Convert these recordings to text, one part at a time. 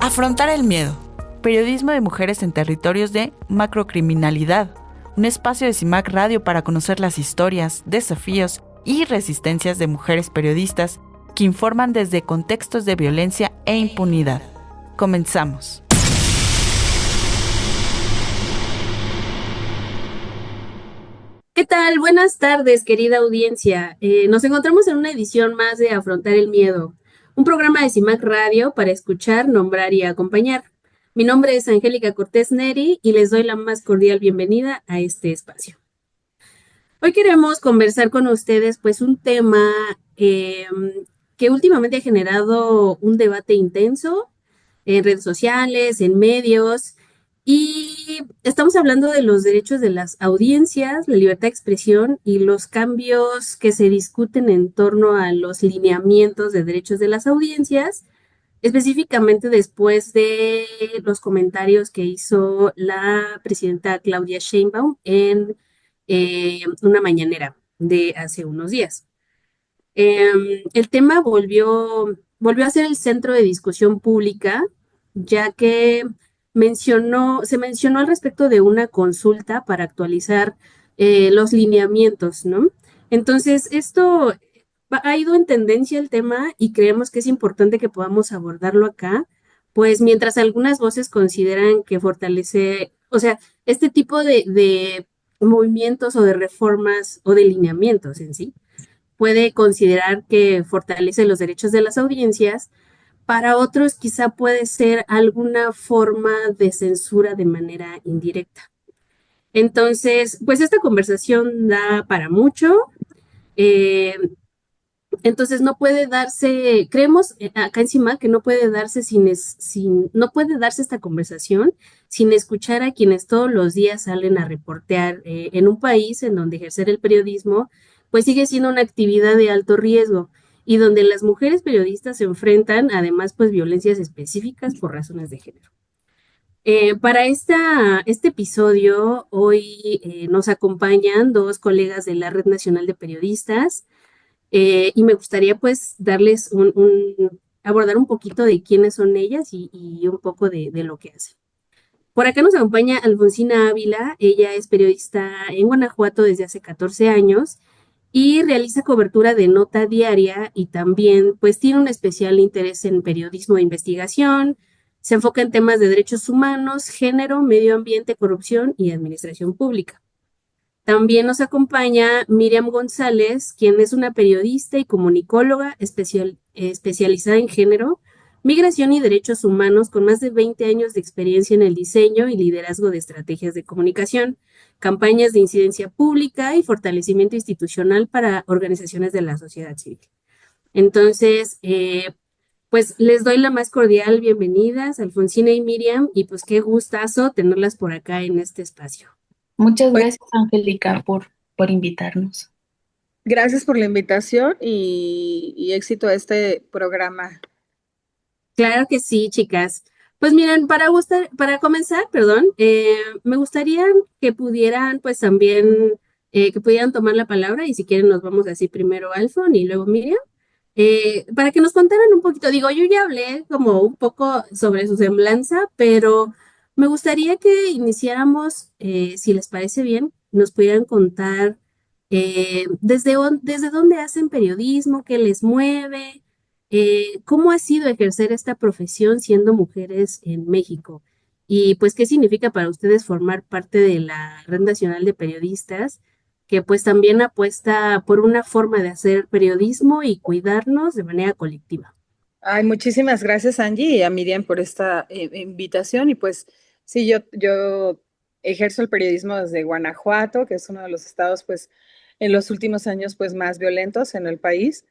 Afrontar el miedo. Periodismo de mujeres en territorios de macrocriminalidad. Un espacio de CIMAC Radio para conocer las historias, desafíos y resistencias de mujeres periodistas que informan desde contextos de violencia e impunidad. Comenzamos. ¿Qué tal? Buenas tardes, querida audiencia. Nos encontramos en una edición más de Afrontar el Miedo, un programa de CIMAC Radio para escuchar, nombrar y acompañar. Mi nombre es Angélica Cortés Neri y les doy la más cordial bienvenida a este espacio. Hoy queremos conversar con ustedes pues un tema que últimamente ha generado un debate intenso en redes sociales, en medios, y estamos hablando de los derechos de las audiencias, la libertad de expresión y los cambios que se discuten en torno a los lineamientos de derechos de las audiencias, específicamente después de los comentarios que hizo la presidenta Claudia Sheinbaum en una mañanera de hace unos días. El tema volvió a ser el centro de discusión pública, ya que se mencionó al respecto de una consulta para actualizar los lineamientos, ¿no? Entonces, ha ido en tendencia el tema y creemos que es importante que podamos abordarlo acá, pues mientras algunas voces consideran que fortalece, o sea, este tipo de movimientos o de reformas o de lineamientos en sí puede considerar que fortalece los derechos de las audiencias, para otros quizá puede ser alguna forma de censura de manera indirecta. Entonces, pues esta conversación da para mucho. eh, entonces no puede darse, creemos acá encima que no puede darse no puede darse esta conversación sin escuchar a quienes todos los días salen a reportear en un país en donde ejercer el periodismo pues sigue siendo una actividad de alto riesgo y donde las mujeres periodistas se enfrentan además pues violencias específicas por razones de género. Para este episodio, hoy nos acompañan dos colegas de la Red Nacional de Periodistas, y me gustaría pues abordar un poquito de quiénes son ellas y un poco de lo que hacen. Por acá nos acompaña Alfonsina Ávila, ella es periodista en Guanajuato desde hace 14 años y realiza cobertura de nota diaria y también pues tiene un especial interés en periodismo de investigación, se enfoca en temas de derechos humanos, género, medio ambiente, corrupción y administración pública. También nos acompaña Miriam González, quien es una periodista y comunicóloga especializada en género, migración y derechos humanos con más de 20 años de experiencia en el diseño y liderazgo de estrategias de comunicación, campañas de incidencia pública y fortalecimiento institucional para organizaciones de la sociedad civil. Entonces, pues les doy la más cordial bienvenidas, Alfonsina y Miriam, y pues qué gustazo tenerlas por acá en este espacio. Muchas gracias, Angélica, por invitarnos. Gracias por la invitación y éxito a este programa. Claro que sí, chicas. Pues miren, para comenzar, perdón, me gustaría que pudieran, pues también, que pudieran tomar la palabra y si quieren nos vamos así primero Alfon y luego Miriam, para que nos contaran un poquito. Digo, yo ya hablé como un poco sobre su semblanza, pero me gustaría que iniciáramos, si les parece bien, nos pudieran contar desde dónde hacen periodismo, qué les mueve. ¿Cómo ha sido ejercer esta profesión siendo mujeres en México? Y pues, ¿qué significa para ustedes formar parte de la Red Nacional de Periodistas, que pues también apuesta por una forma de hacer periodismo y cuidarnos de manera colectiva? Ay, muchísimas gracias, Angie, y a Miriam por esta invitación. Y pues sí, yo ejerzo el periodismo desde Guanajuato, que es uno de los estados, pues, en los últimos años, pues, más violentos en el país,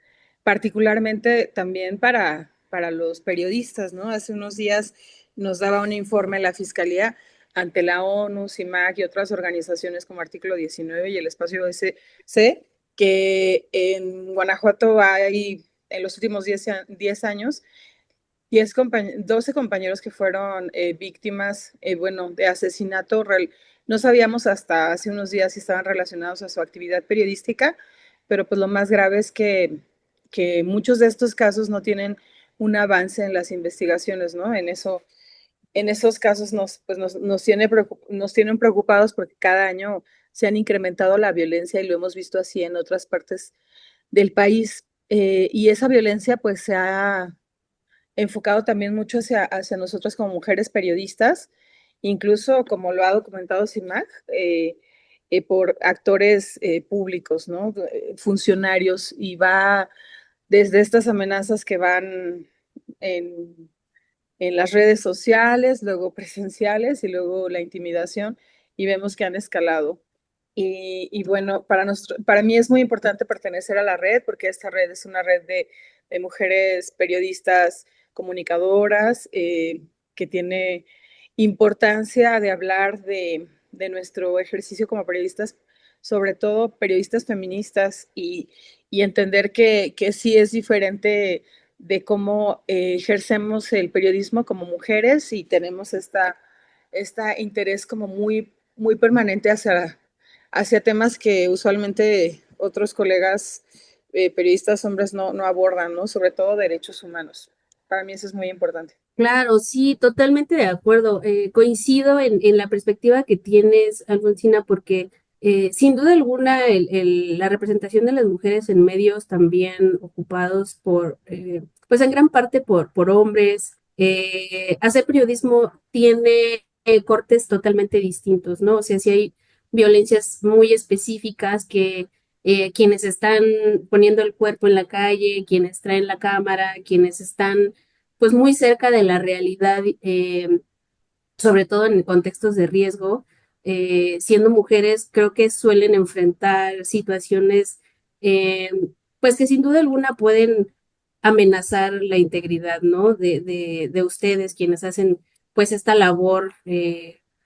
particularmente también para los periodistas, ¿no? Hace unos días nos daba un informe la Fiscalía ante la ONU, CIMAC y otras organizaciones como Artículo 19 y el Espacio OSC, que en Guanajuato hay en los últimos 10 años 12 compañeros que fueron víctimas, bueno, de asesinato. No sabíamos hasta hace unos días si estaban relacionados a su actividad periodística, pero pues lo más grave es que muchos de estos casos no tienen un avance en las investigaciones, ¿no? En esos casos nos tienen preocupados porque cada año se han incrementado la violencia y lo hemos visto así en otras partes del país. Y esa violencia pues se ha enfocado también mucho hacia nosotros como mujeres periodistas, incluso como lo ha documentado CIMAC, por actores públicos, ¿no? Funcionarios, y va desde estas amenazas que van en, en las redes sociales, luego presenciales y luego la intimidación, y vemos que han escalado. Y bueno, para mí es muy importante pertenecer a la red porque esta red es una red de mujeres periodistas comunicadoras, que tiene importancia de hablar de nuestro ejercicio como periodistas, sobre todo periodistas feministas, y entender que sí es diferente de cómo ejercemos el periodismo como mujeres, y tenemos esta interés como muy permanente hacia temas que usualmente otros colegas periodistas hombres no abordan, ¿no? Sobre todo derechos humanos. Para mí eso es muy importante. Claro, sí, totalmente de acuerdo. Coincido en la perspectiva que tienes, Alfonsina, porque sin duda alguna la representación de las mujeres en medios también ocupados pues en gran parte por hombres, hacer periodismo tiene cortes totalmente distintos, ¿no? O sea, si hay violencias muy específicas que quienes están poniendo el cuerpo en la calle, quienes traen la cámara, quienes están pues muy cerca de la realidad, sobre todo en contextos de riesgo. Siendo mujeres, creo que suelen enfrentar situaciones, eh, pues que sin duda alguna pueden amenazar la integridad, ¿no? De ustedes, quienes hacen pues esta labor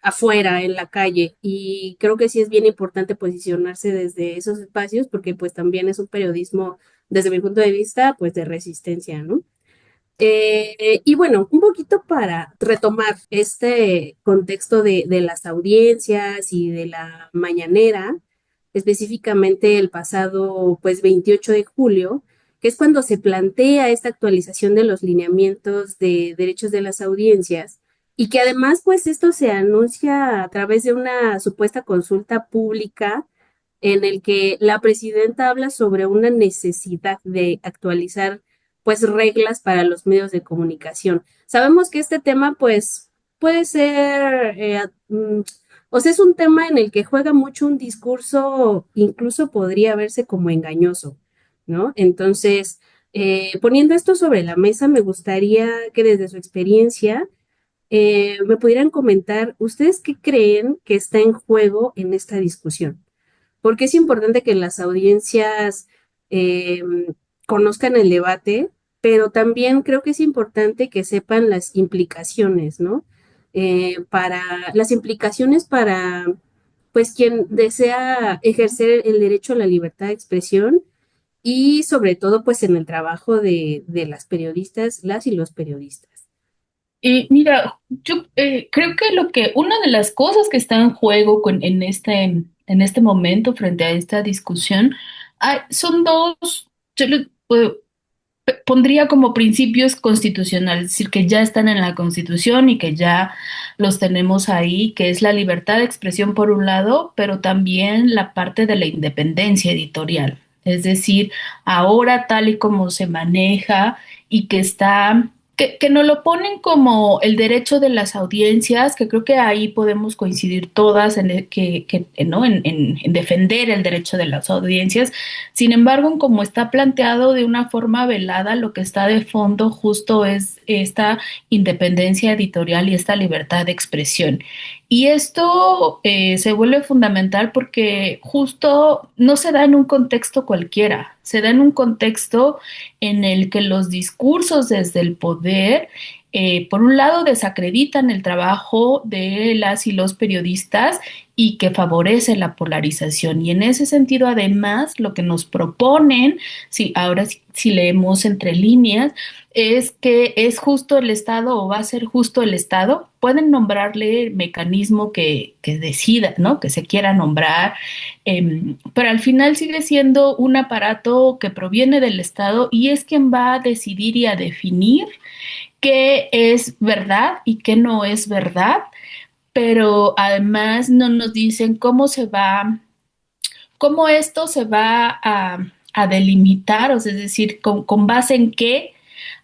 afuera, en la calle. Y creo que sí es bien importante posicionarse desde esos espacios porque pues también es un periodismo, desde mi punto de vista, pues de resistencia, ¿no? Y bueno, un poquito para retomar este contexto de las audiencias y de la mañanera, específicamente el pasado pues 28 de julio, que es cuando se plantea esta actualización de los lineamientos de derechos de las audiencias y que además pues esto se anuncia a través de una supuesta consulta pública en el que la presidenta habla sobre una necesidad de actualizar pues reglas para los medios de comunicación. Sabemos que este tema pues puede ser, o sea, es un tema en el que juega mucho un discurso, incluso podría verse como engañoso, ¿no? Entonces, poniendo esto sobre la mesa, me gustaría que desde su experiencia me pudieran comentar, ¿ustedes qué creen que está en juego en esta discusión? Porque es importante que las audiencias eh, conozcan el debate, pero también creo que es importante que sepan las implicaciones, ¿no? Para las implicaciones para, pues, quien desea ejercer el derecho a la libertad de expresión y sobre todo, pues, en el trabajo de las periodistas, las y los periodistas. Mira, yo creo que una de las cosas que está en juego en este momento frente a esta discusión, son dos, yo le pondría como principios constitucionales, es decir, que ya están en la Constitución y que ya los tenemos ahí, que es la libertad de expresión por un lado, pero también la parte de la independencia editorial. Es decir, ahora tal y como se maneja y que nos lo ponen como el derecho de las audiencias, que creo que ahí podemos coincidir todas ¿no? En defender el derecho de las audiencias. Sin embargo, en como está planteado de una forma velada, lo que está de fondo justo es esta independencia editorial y esta libertad de expresión. Y esto se vuelve fundamental porque justo no se da en un contexto cualquiera, se da en un contexto en el que los discursos desde el poder, por un lado, desacreditan el trabajo de las y los periodistas y que favorece la polarización. Y en ese sentido, además, lo que nos proponen, si leemos entre líneas, es que es justo el Estado o va a ser justo el Estado. Pueden nombrarle el mecanismo que decida, ¿no? Que se quiera nombrar, pero al final sigue siendo un aparato que proviene del Estado y es quien va a decidir y a definir qué es verdad y qué no es verdad, pero además no nos dicen cómo esto se va a delimitar, o sea, es decir, con base en qué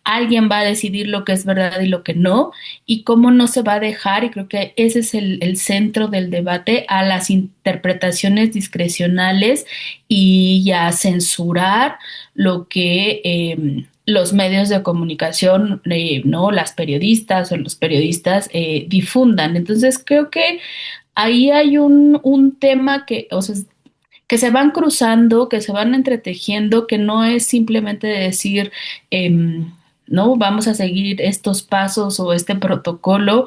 alguien va a decidir lo que es verdad y lo que no, y cómo no se va a dejar, y creo que ese es el centro del debate, a las interpretaciones discrecionales y a censurar lo que los medios de comunicación, no, las periodistas o los periodistas difundan. Entonces, creo que ahí hay un tema que, o sea, que se van cruzando, que se van entretejiendo, que no es simplemente decir, no, vamos a seguir estos pasos o este protocolo,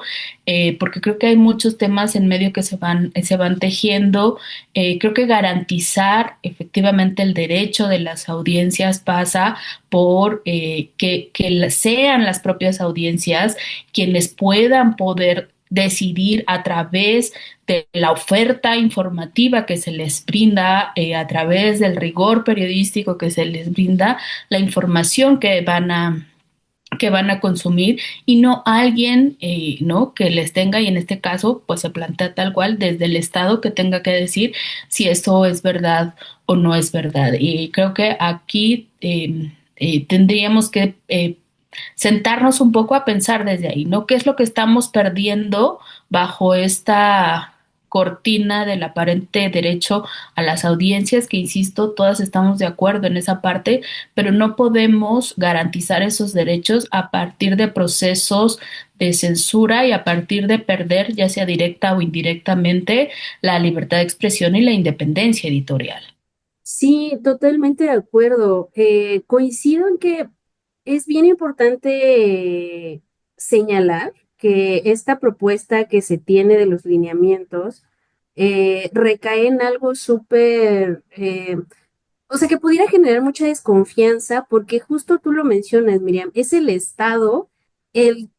porque creo que hay muchos temas en medio que se van tejiendo. Creo que garantizar efectivamente el derecho de las audiencias pasa por que sean las propias audiencias quienes puedan poder decidir a través de la oferta informativa que se les brinda, a través del rigor periodístico que se les brinda, la información que van a consumir y no alguien, ¿no? Que les tenga, y en este caso, pues se plantea tal cual desde el Estado que tenga que decir si eso es verdad o no es verdad. Y creo que aquí tendríamos que sentarnos un poco a pensar desde ahí, ¿no? ¿Qué es lo que estamos perdiendo bajo esta cortina del aparente derecho a las audiencias? Que, insisto, todas estamos de acuerdo en esa parte, pero no podemos garantizar esos derechos a partir de procesos de censura y a partir de perder, ya sea directa o indirectamente, la libertad de expresión y la independencia editorial. Sí, totalmente de acuerdo. Coincido en que es bien importante señalar que esta propuesta que se tiene de los lineamientos recae en algo súper, o sea, que pudiera generar mucha desconfianza porque justo tú lo mencionas, Miriam, es el Estado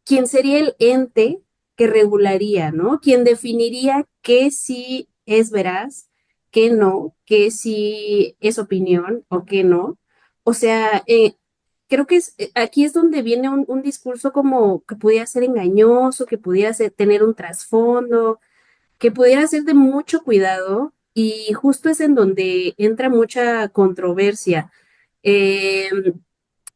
quien sería el ente que regularía, ¿no? Quien definiría qué sí es veraz, qué no, qué sí es opinión o qué no. O sea, creo que aquí es donde viene un discurso como que pudiera ser engañoso, que pudiera tener un trasfondo, que pudiera ser de mucho cuidado y justo es en donde entra mucha controversia. Eh,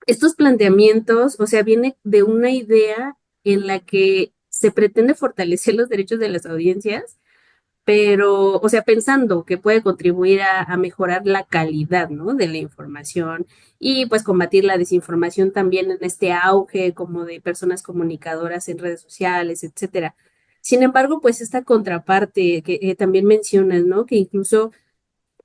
Estos planteamientos, o sea, viene de una idea en la que se pretende fortalecer los derechos de las audiencias, pero, o sea, pensando que puede contribuir a mejorar la calidad, ¿no? De la información y pues combatir la desinformación también en este auge como de personas comunicadoras en redes sociales, etcétera. Sin embargo, pues esta contraparte que también mencionas, ¿no? Que incluso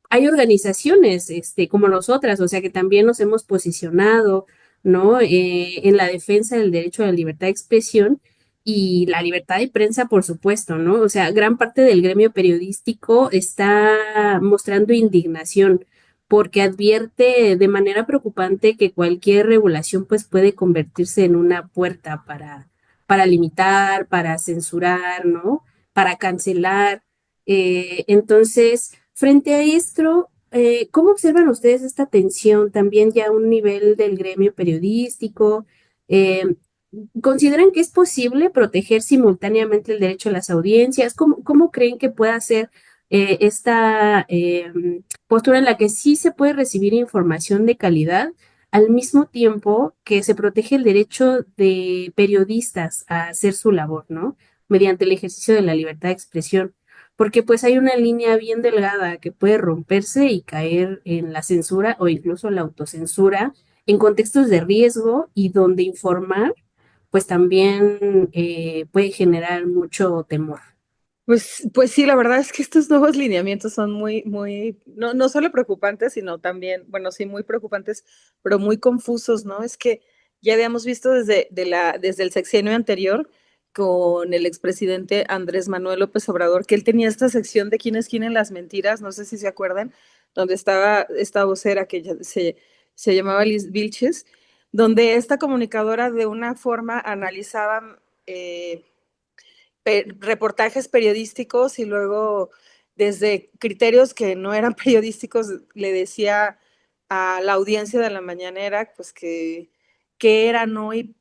hay organizaciones, como nosotras, o sea, que también nos hemos posicionado, ¿no? En la defensa del derecho a la libertad de expresión y la libertad de prensa, por supuesto, ¿no? O sea, gran parte del gremio periodístico está mostrando indignación porque advierte de manera preocupante que cualquier regulación, pues, puede convertirse en una puerta para limitar, para censurar, ¿no? Para cancelar. Entonces, frente a esto, ¿cómo observan ustedes esta tensión también ya a un nivel del gremio periodístico? Eh, ¿Consideran que es posible proteger simultáneamente el derecho a las audiencias? ¿Cómo creen que pueda ser esta postura en la que sí se puede recibir información de calidad al mismo tiempo que se protege el derecho de periodistas a hacer su labor, ¿no? Mediante el ejercicio de la libertad de expresión? Porque pues hay una línea bien delgada que puede romperse y caer en la censura o incluso la autocensura en contextos de riesgo y donde informar pues también puede generar mucho temor. Pues sí, la verdad es que estos nuevos lineamientos son muy, no solo preocupantes, sino también, bueno, sí, muy preocupantes, pero muy confusos, ¿no? Es que ya habíamos visto desde el sexenio anterior con el expresidente Andrés Manuel López Obrador, que él tenía esta sección de quién es quién en las mentiras, no sé si se acuerdan, donde estaba esta vocera que se llamaba Liz Vilches, donde esta comunicadora de una forma analizaba reportajes periodísticos y luego desde criterios que no eran periodísticos le decía a la audiencia de la mañanera pues que era no y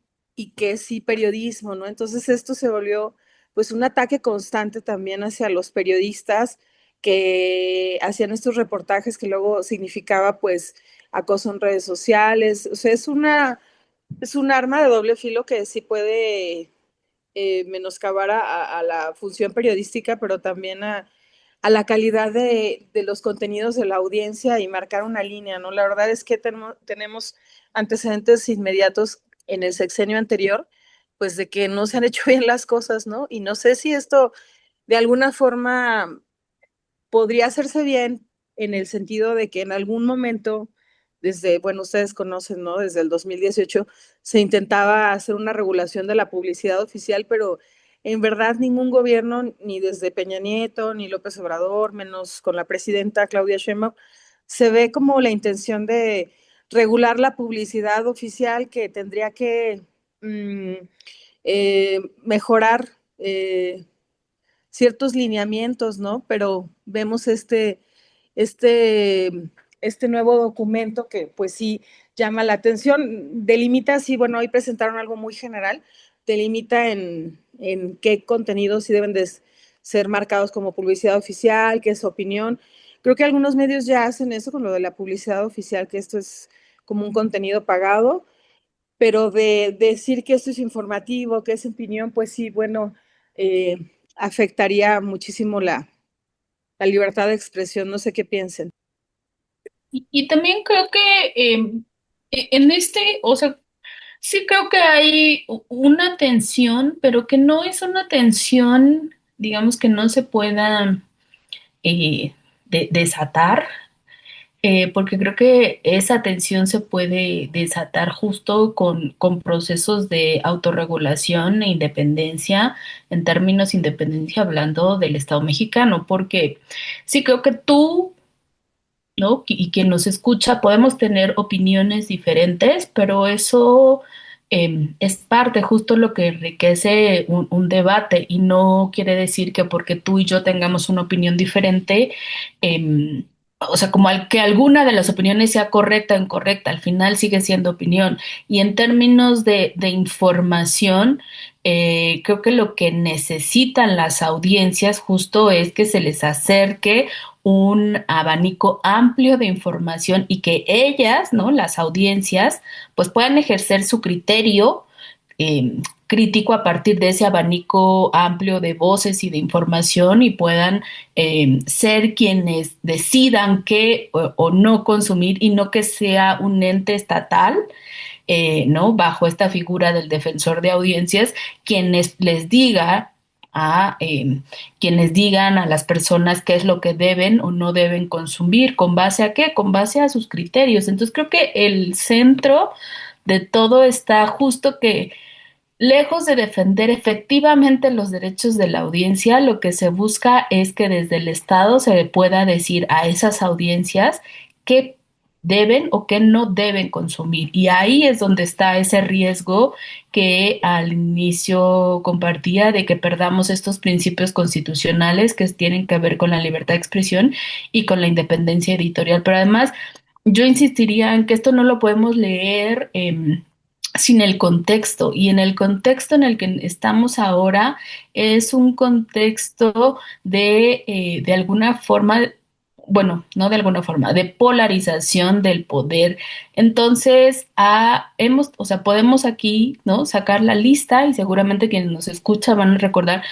que sí periodismo, ¿no? Entonces esto se volvió pues un ataque constante también hacia los periodistas que hacían estos reportajes que luego significaba pues acoso en redes sociales, o sea, es un arma de doble filo que sí puede menoscabar a la función periodística, pero también a la calidad de los contenidos de la audiencia y marcar una línea, ¿no? La verdad es que tenemos antecedentes inmediatos en el sexenio anterior, pues de que no se han hecho bien las cosas, ¿no? Y no sé si esto de alguna forma podría hacerse bien en el sentido de que en algún momento, desde, bueno, ustedes conocen, ¿no? Desde el 2018 se intentaba hacer una regulación de la publicidad oficial, pero en verdad ningún gobierno, ni desde Peña Nieto, ni López Obrador, menos con la presidenta Claudia Sheinbaum, se ve como la intención de regular la publicidad oficial que tendría que mejorar ciertos lineamientos, ¿no? Pero vemos este, este nuevo documento que pues sí llama la atención, delimita, sí, bueno, hoy presentaron algo muy general, delimita en qué contenidos sí deben de ser marcados como publicidad oficial, qué es opinión. Creo que algunos medios ya hacen eso con lo de la publicidad oficial, que esto es como un contenido pagado, pero de decir que esto es informativo, que es opinión, pues sí, bueno, afectaría muchísimo la libertad de expresión, no sé qué piensen. Y también creo que en o sea, sí creo que hay una tensión, pero que no es una tensión, digamos, que no se pueda desatar, porque creo que esa tensión se puede desatar justo con procesos de autorregulación e independencia, en términos independencia hablando del Estado mexicano, porque sí creo que tú, ¿no? Y quien nos escucha, podemos tener opiniones diferentes, pero eso es parte, justo lo que enriquece un debate y no quiere decir que porque tú y yo tengamos una opinión diferente, o sea, como que alguna de las opiniones sea correcta o incorrecta, al final sigue siendo opinión. Y en términos de información, creo que lo que necesitan las audiencias justo es que se les acerque un abanico amplio de información y que ellas, ¿no? Las audiencias, pues puedan ejercer su criterio crítico a partir de ese abanico amplio de voces y de información y puedan ser quienes decidan qué o no consumir y no que sea un ente estatal. ¿No? Bajo esta figura del defensor de audiencias, quienes les diga a quienes digan a las personas qué es lo que deben o no deben consumir, ¿con base a qué? Con base a sus criterios. Entonces creo que el centro de todo está justo que lejos de defender efectivamente los derechos de la audiencia, lo que se busca es que desde el Estado se le pueda decir a esas audiencias qué deben o qué no deben consumir. Y ahí es donde está ese riesgo que al inicio compartía de que perdamos estos principios constitucionales que tienen que ver con la libertad de expresión y con la independencia editorial. Pero además, yo insistiría en que esto no lo podemos leer sin el contexto. Y en el contexto en el que estamos ahora es un contexto de alguna forma, bueno, no de alguna forma, de polarización del poder. Entonces, o sea, podemos aquí, ¿no? Sacar la lista y seguramente quienes nos escuchan van a recordar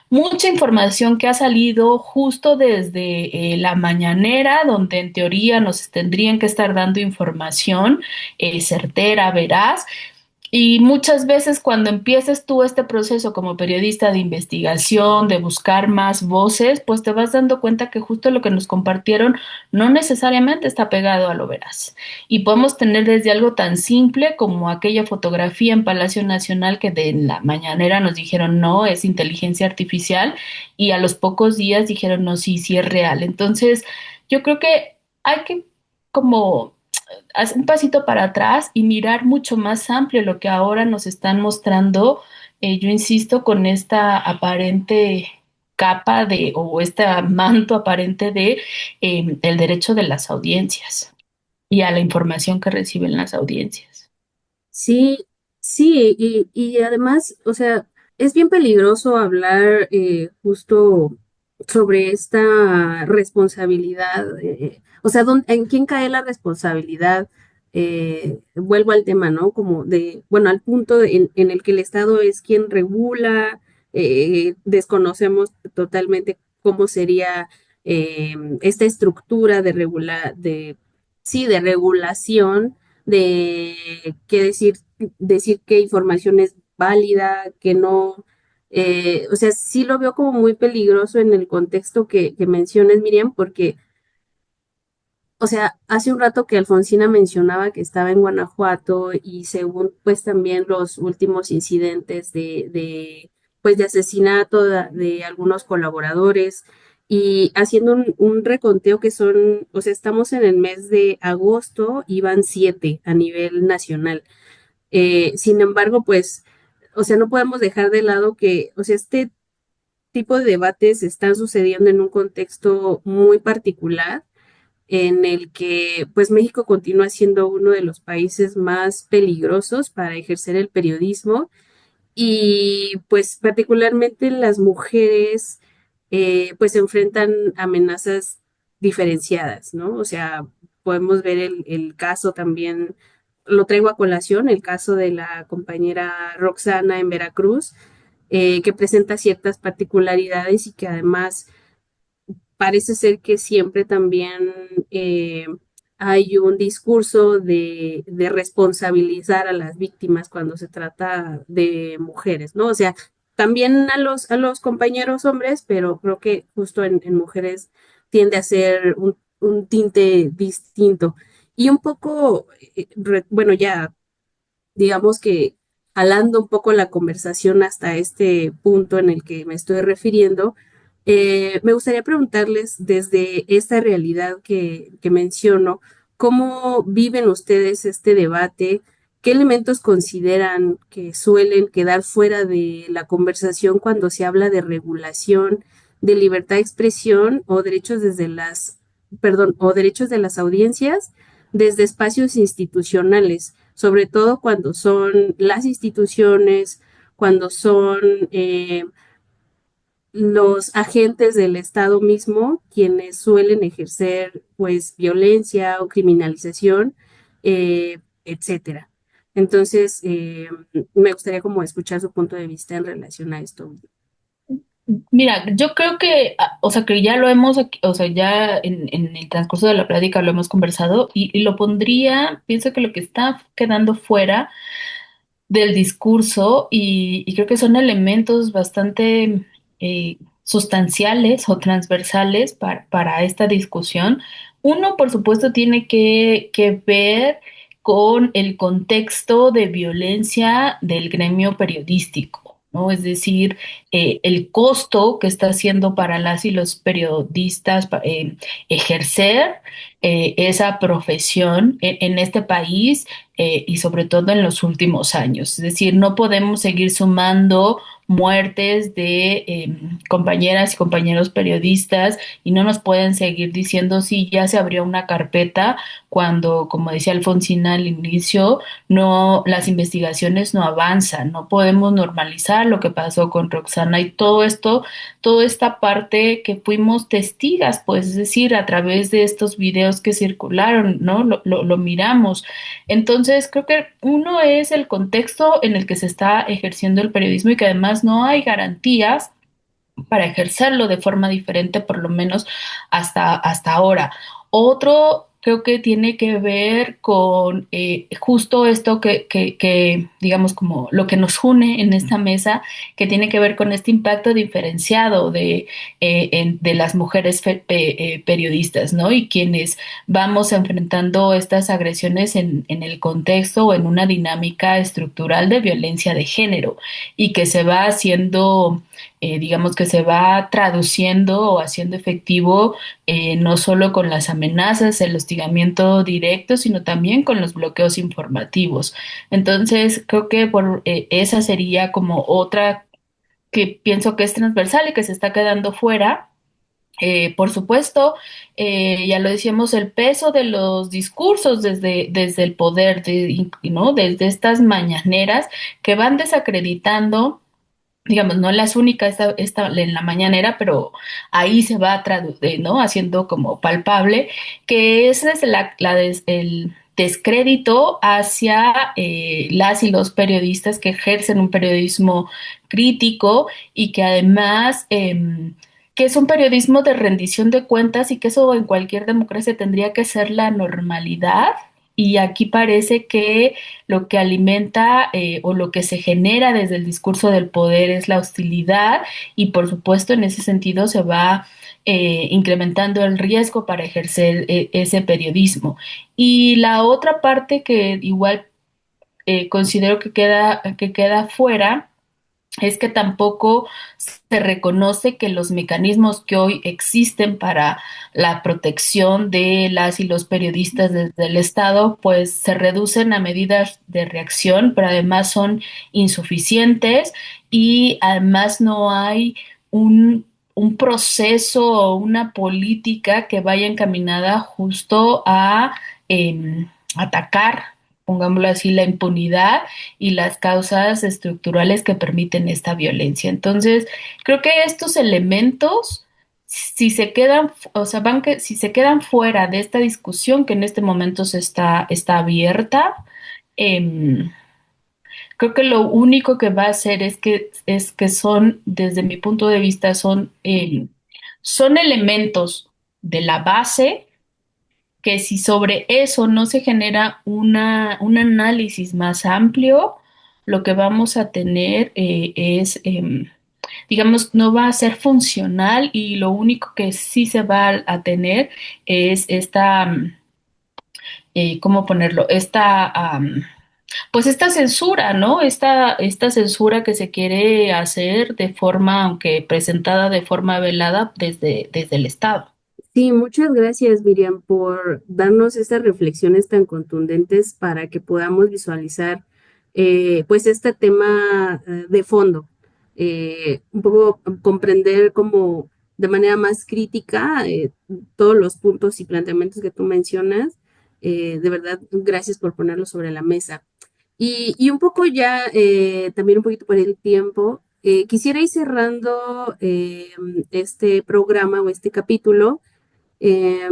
mucha información que ha salido justo desde la mañanera, donde en teoría nos tendrían que estar dando información certera, veraz, y muchas veces cuando empieces tú este proceso como periodista de investigación, de buscar más voces, pues te vas dando cuenta que justo lo que nos compartieron no necesariamente está pegado a lo veraz. Y podemos tener desde algo tan simple como aquella fotografía en Palacio Nacional que de la mañanera nos dijeron no, es inteligencia artificial, y a los pocos días dijeron no, sí, sí es real. Entonces, yo creo que hay que como hacer un pasito para atrás y mirar mucho más amplio lo que ahora nos están mostrando yo insisto con esta aparente capa de, o este manto aparente de el derecho de las audiencias y a la información que reciben las audiencias. Sí, sí, y además, o sea, es bien peligroso hablar justo sobre esta responsabilidad, o sea, ¿en quién cae la responsabilidad? Vuelvo al tema, ¿no? Como de, bueno, al punto en el que el Estado es quien regula, desconocemos totalmente cómo sería esta estructura de sí, de regulación de qué decir qué información es válida, que no. O sea, sí lo veo como muy peligroso en el contexto que mencionas, Miriam, porque, o sea, hace un rato que Alfonsina mencionaba que estaba en Guanajuato y según pues también los últimos incidentes pues de asesinato de algunos colaboradores y haciendo un reconteo que son, o sea, estamos en el mes de agosto y van 7 a nivel nacional. Sin embargo, pues, o sea, no podemos dejar de lado que, o sea, este tipo de debates están sucediendo en un contexto muy particular en el que pues México continúa siendo uno de los países más peligrosos para ejercer el periodismo y pues particularmente las mujeres pues se enfrentan amenazas diferenciadas, ¿no? O sea, podemos ver el caso también, lo traigo a colación, el caso de la compañera Roxana en Veracruz, que presenta ciertas particularidades y que además parece ser que siempre también hay un discurso de responsabilizar a las víctimas cuando se trata de mujeres, ¿no? O sea, también a los compañeros hombres, pero creo que justo en mujeres tiende a ser un tinte distinto. Y un poco, bueno, ya digamos que jalando un poco la conversación hasta este punto en el que me estoy refiriendo, me gustaría preguntarles desde esta realidad que menciono, ¿cómo viven ustedes este debate? ¿Qué elementos consideran que suelen quedar fuera de la conversación cuando se habla de regulación, de libertad de expresión o derechos o derechos de las audiencias desde espacios institucionales? Sobre todo cuando son las instituciones, cuando son los agentes del Estado mismo quienes suelen ejercer pues violencia o criminalización, etcétera. Entonces, me gustaría como escuchar su punto de vista en relación a esto. Mira, yo creo que, o sea, que ya lo hemos, o sea, ya en el transcurso de la plática lo hemos conversado y lo pondría, pienso que lo que está quedando fuera del discurso y creo que son elementos bastante sustanciales o transversales para esta discusión. Uno, por supuesto, tiene que ver con el contexto de violencia del gremio periodístico, ¿no? Es decir, el costo que está haciendo para las y los periodistas ejercer esa profesión en este país y sobre todo en los últimos años. Es decir, no podemos seguir sumando muertes de compañeras y compañeros periodistas y no nos pueden seguir diciendo si ya se abrió una carpeta cuando, como decía Alfonsina al inicio, no, las investigaciones no avanzan, no podemos normalizar lo que pasó con Roxana y todo esto, toda esta parte que fuimos testigas, pues es decir, a través de estos videos que circularon, ¿no? Lo miramos. Entonces, creo que uno es el contexto en el que se está ejerciendo el periodismo y que además no hay garantías para ejercerlo de forma diferente, por lo menos hasta ahora. Otro creo que tiene que ver con justo esto digamos, como lo que nos une en esta mesa, que tiene que ver con este impacto diferenciado de las mujeres periodistas, ¿no? Y quienes vamos enfrentando estas agresiones en el contexto o en una dinámica estructural de violencia de género y que se va haciendo digamos que se va traduciendo o haciendo efectivo no solo con las amenazas, el hostigamiento directo, sino también con los bloqueos informativos. Entonces, creo que esa sería como otra que pienso que es transversal y que se está quedando fuera. Por supuesto, ya lo decíamos, el peso de los discursos desde el poder, ¿no? Desde estas mañaneras que van desacreditando, digamos, no las únicas en la mañanera, pero ahí se va ¿no? Haciendo como palpable que ese es el descrédito hacia las y los periodistas que ejercen un periodismo crítico y que además que es un periodismo de rendición de cuentas y que eso en cualquier democracia tendría que ser la normalidad. Y aquí parece que lo que alimenta o lo que se genera desde el discurso del poder es la hostilidad y por supuesto en ese sentido se va incrementando el riesgo para ejercer ese periodismo. Y la otra parte que igual considero que queda fuera es que tampoco se reconoce que los mecanismos que hoy existen para la protección de las y los periodistas desde el Estado, pues se reducen a medidas de reacción, pero además son insuficientes y además no hay un proceso o una política que vaya encaminada justo a atacar, pongámoslo así, la impunidad y las causas estructurales que permiten esta violencia. Entonces, creo que estos elementos, si se quedan, o sea, si se quedan fuera de esta discusión que en este momento está abierta, em, creo que lo único que va a hacer es que son, desde mi punto de vista, son elementos de la base que si sobre eso no se genera un análisis más amplio, lo que vamos a tener digamos, no va a ser funcional y lo único que sí se va a tener es ¿cómo ponerlo? Pues esta censura, ¿no? Esta censura que se quiere hacer de forma, aunque presentada de forma velada desde el Estado. Sí, muchas gracias, Miriam, por darnos estas reflexiones tan contundentes para que podamos visualizar, pues, este tema de fondo. Un poco comprender como de manera más crítica todos los puntos y planteamientos que tú mencionas. De verdad, gracias por ponerlos sobre la mesa. Y un poco ya, también un poquito por el tiempo, quisiera ir cerrando este programa o este capítulo eh,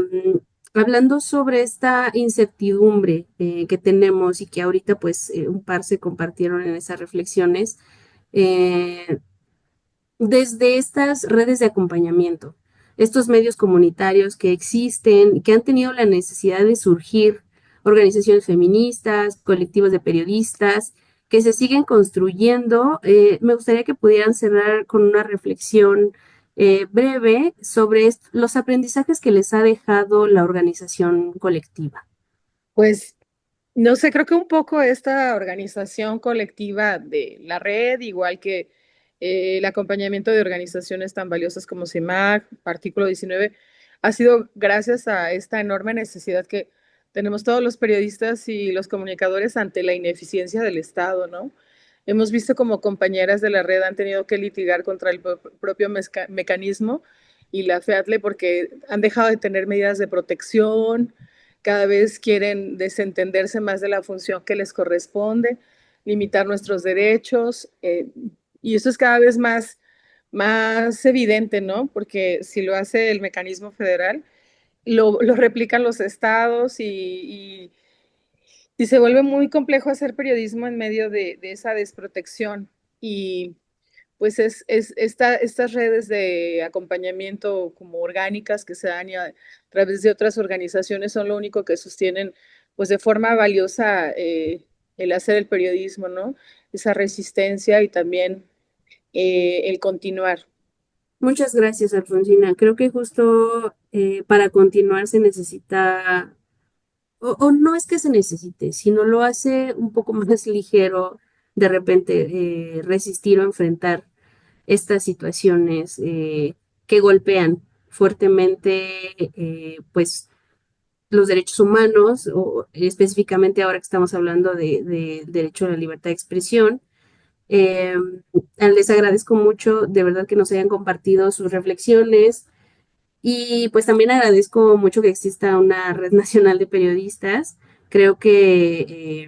hablando sobre esta incertidumbre que tenemos y que ahorita pues un par se compartieron en esas reflexiones eh, desde estas redes de acompañamiento, estos medios comunitarios que existen y que han tenido la necesidad de surgir, organizaciones feministas, colectivos de periodistas que se siguen construyendo. Me gustaría que pudieran cerrar con una reflexión breve sobre los aprendizajes que les ha dejado la organización colectiva. Pues no sé, creo que un poco esta organización colectiva de la red, igual que el acompañamiento de organizaciones tan valiosas como CIMAC, Artículo 19, ha sido gracias a esta enorme necesidad que tenemos todos los periodistas y los comunicadores ante la ineficiencia del Estado, ¿no? Hemos visto como compañeras de la red han tenido que litigar contra el propio mecanismo y la FEATLE porque han dejado de tener medidas de protección, cada vez quieren desentenderse más de la función que les corresponde, limitar nuestros derechos, y eso es cada vez más evidente, ¿no? Porque si lo hace el mecanismo federal, lo replican los estados y se vuelve muy complejo hacer periodismo en medio de esa desprotección. Y pues estas redes de acompañamiento como orgánicas que se dan y a través de otras organizaciones son lo único que sostienen pues de forma valiosa el hacer el periodismo, ¿no? Esa resistencia y también el continuar. Muchas gracias, Alfonsina. Creo que justo para continuar se necesita, o no es que se necesite, sino lo hace un poco más ligero de repente resistir o enfrentar estas situaciones que golpean fuertemente pues los derechos humanos, o específicamente ahora que estamos hablando de derecho a la libertad de expresión. Eh, Les agradezco mucho, de verdad, que nos hayan compartido sus reflexiones y pues también agradezco mucho que exista una red nacional de periodistas. Creo que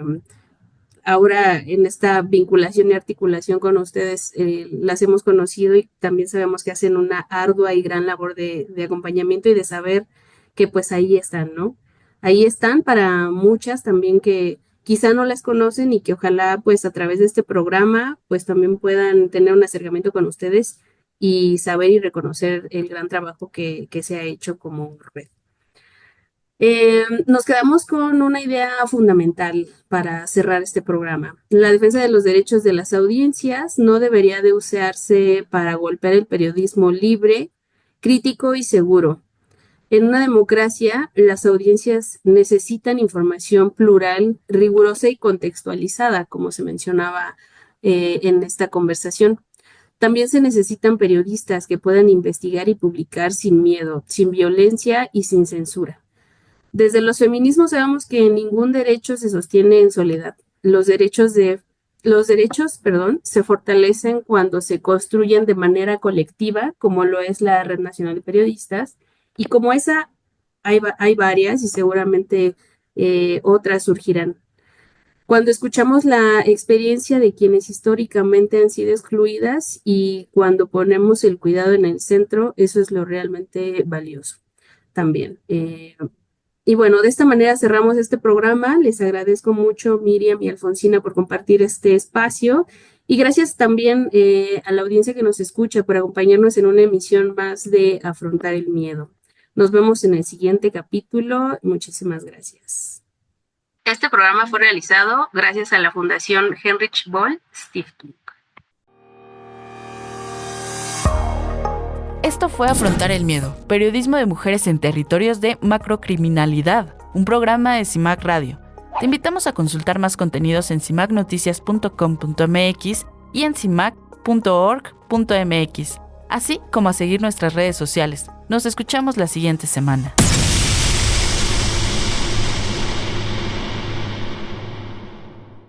ahora en esta vinculación y articulación con ustedes las hemos conocido y también sabemos que hacen una ardua y gran labor de acompañamiento y de saber que pues ahí están, ¿no? Ahí están para muchas también que quizá no las conocen y que ojalá pues a través de este programa pues también puedan tener un acercamiento con ustedes y saber y reconocer el gran trabajo que se ha hecho como red. Nos quedamos con una idea fundamental para cerrar este programa. La defensa de los derechos de las audiencias no debería de usarse para golpear el periodismo libre, crítico y seguro. En una democracia, las audiencias necesitan información plural, rigurosa y contextualizada, como se mencionaba en esta conversación. También se necesitan periodistas que puedan investigar y publicar sin miedo, sin violencia y sin censura. Desde los feminismos sabemos que ningún derecho se sostiene en soledad. Los derechos, perdón, se fortalecen cuando se construyen de manera colectiva, como lo es la Red Nacional de Periodistas, y como esa hay varias y seguramente otras surgirán. Cuando escuchamos la experiencia de quienes históricamente han sido excluidas y cuando ponemos el cuidado en el centro, eso es lo realmente valioso también. Y bueno, de esta manera cerramos este programa. Les agradezco mucho, Miriam y Alfonsina, por compartir este espacio. Y gracias también a la audiencia que nos escucha por acompañarnos en una emisión más de Afrontar el Miedo. Nos vemos en el siguiente capítulo. Muchísimas gracias. Este programa fue realizado gracias a la Fundación Heinrich Böll Stiftung. Esto fue Afrontar el Miedo, periodismo de mujeres en territorios de macrocriminalidad, un programa de CIMAC Radio. Te invitamos a consultar más contenidos en cimacnoticias.com.mx y en cimac.org.mx, así como a seguir nuestras redes sociales. Nos escuchamos la siguiente semana.